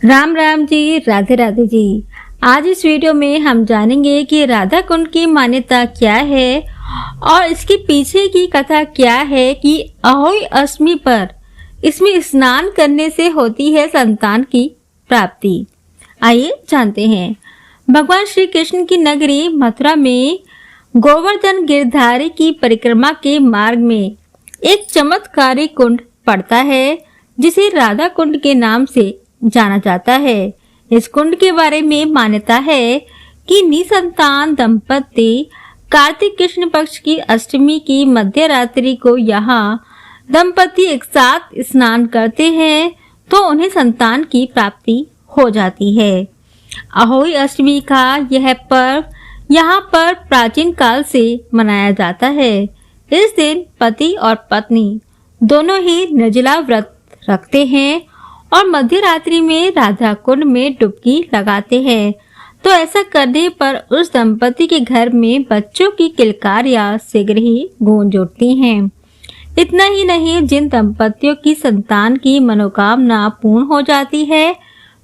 राम राम जी, राधे राधे जी। आज इस वीडियो में हम जानेंगे कि राधा कुंड की मान्यता क्या है और इसके पीछे की कथा क्या है कि अहोई अष्टमी पर इसमें स्नान करने से होती है संतान की प्राप्ति। आइए जानते हैं। भगवान श्री कृष्ण की नगरी मथुरा में गोवर्धन गिरधारी की परिक्रमा के मार्ग में एक चमत्कारी कुंड पड़ता है जिसे राधा कुंड के नाम से जाना जाता है। इस कुंड के बारे में मान्यता है कि निसंतान दंपति कार्तिक कृष्ण पक्ष की अष्टमी की मध्य रात्रि को यहाँ दंपति एक साथ स्नान करते हैं तो उन्हें संतान की प्राप्ति हो जाती है। अहोई अष्टमी का यह पर्व यहाँ पर प्राचीन काल से मनाया जाता है। इस दिन पति और पत्नी दोनों ही निर्जला व्रत रखते हैं और मध्य रात्रि में राधा कुंड में डुबकी लगाते हैं। तो ऐसा करने पर उस दंपति के घर में बच्चों की किलकारियां शीघ्र ही गूंज उठती हैं। इतना ही नहीं, जिन दंपतियों की संतान की मनोकामना पूर्ण हो जाती है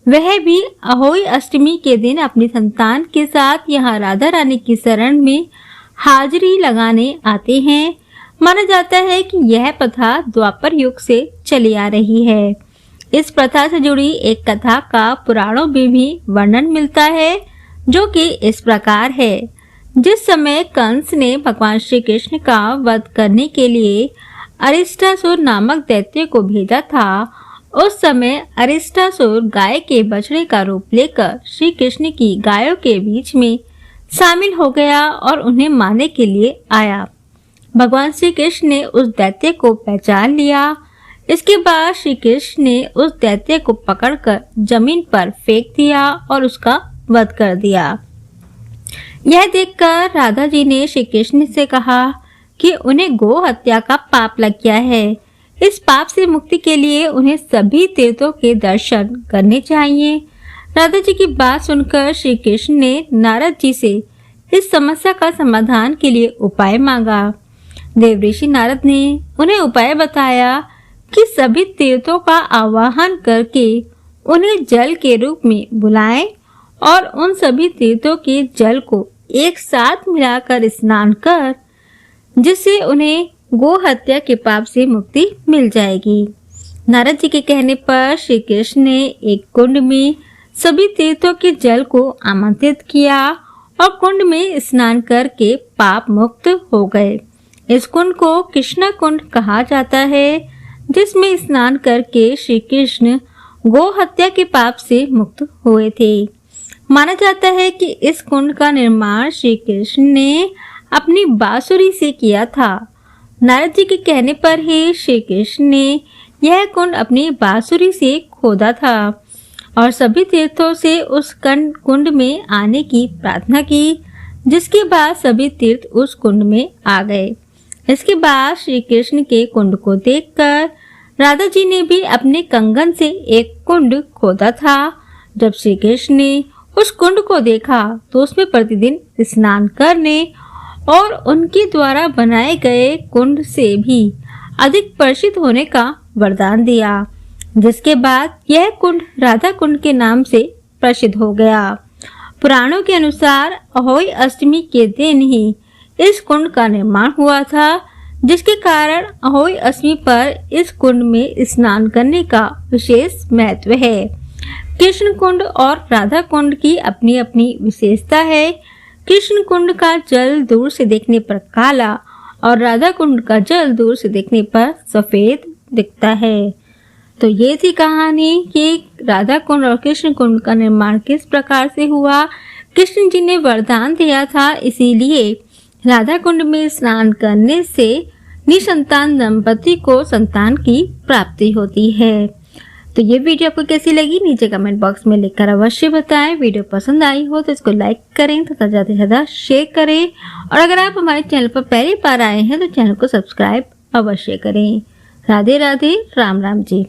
वह भी अहोई अष्टमी के दिन अपनी संतान के साथ यहाँ राधा रानी की शरण में हाजिरी लगाने आते हैं। माना जाता है कि यह प्रथा द्वापर युग से चली आ रही है। इस प्रथा से जुड़ी एक कथा का पुराणों में भी वर्णन मिलता है जो कि इस प्रकार है। जिस समय कंस ने भगवान श्री कृष्ण का वध करने के लिए अरिष्टासुर नामक दैत्य को भेजा था, उस समय अरिष्टासुर गाय के बछड़े का रूप लेकर श्री कृष्ण की गायों के बीच में शामिल हो गया और उन्हें मारने के लिए आया। भगवान श्री कृष्ण ने उस दैत्य को पहचान लिया। इसके बाद श्री कृष्ण ने उस दैत्य को पकड़कर जमीन पर फेंक दिया और उसका वध कर दिया। यह देखकर राधा जी ने श्री कृष्ण से कहा कि उन्हें गो हत्या का पाप लग गया है। इस पाप से मुक्ति के लिए उन्हें सभी तीर्थों के दर्शन करने चाहिए। राधा जी की बात सुनकर श्री कृष्ण ने नारद जी से इस समस्या का समाधान के लिए उपाय मांगा। देवऋषि नारद ने उन्हें उपाय बताया कि सभी तीर्थों का आवाहन करके उन्हें जल के रूप में बुलाएं और उन सभी तीर्थों के जल को एक साथ मिलाकर स्नान कर, जिससे उन्हें गो हत्या के पाप से मुक्ति मिल जाएगी। नारद जी के कहने पर श्री कृष्ण ने एक कुंड में सभी तीर्थों के जल को आमंत्रित किया और कुंड में स्नान करके पाप मुक्त हो गए। इस कुंड को कृष्णा कुंड कहा जाता है, जिसमें स्नान करके श्री कृष्ण गो हत्या के पाप से मुक्त हुए थे। माना जाता है कि इस कुंड का निर्माण श्री कृष्ण ने अपनी बांसुरी से किया था। नारद जी के कहने पर ही श्री कृष्ण ने यह कुंड अपनी बांसुरी से खोदा था और सभी तीर्थों से उस कुंड में आने की प्रार्थना की, जिसके बाद सभी तीर्थ उस कुंड में आ गए। इसके बाद श्री कृष्ण के कुंड को देखकर राधा जी ने भी अपने कंगन से एक कुंड खोदा था। जब श्री कृष्ण ने उस कुंड को देखा तो उसमें प्रतिदिन स्नान करने और उनके द्वारा बनाए गए कुंड से भी अधिक प्रसिद्ध होने का वरदान दिया, जिसके बाद यह कुंड राधा कुंड के नाम से प्रसिद्ध हो गया। पुराणों के अनुसार अहोई अष्टमी के दिन ही इस कुंड का निर्माण हुआ था, जिसके कारण अहोई अष्टमी पर इस कुंड में स्नान करने का विशेष महत्व है। कृष्ण कुंड और राधा कुंड की अपनी अपनी विशेषता है। कृष्ण कुंड का जल दूर से देखने पर काला और राधा कुंड का जल दूर से देखने पर सफेद दिखता है। तो ये थी कहानी कि राधा कुंड और कृष्ण कुंड का निर्माण किस प्रकार से हुआ। कृष्ण जी ने वरदान दिया था, इसीलिए राधा कुंड में स्नान करने से निसंतान दंपति को संतान की प्राप्ति होती है। तो ये वीडियो आपको कैसी लगी नीचे कमेंट बॉक्स में लिखकर अवश्य बताएं। वीडियो पसंद आई हो तो इसको लाइक करें तथा ज़्यादा से ज़्यादा शेयर करें और अगर आप हमारे चैनल पर पहली बार आए हैं तो चैनल को सब्सक्राइब अवश्य करें। राधे राधे, राम राम जी।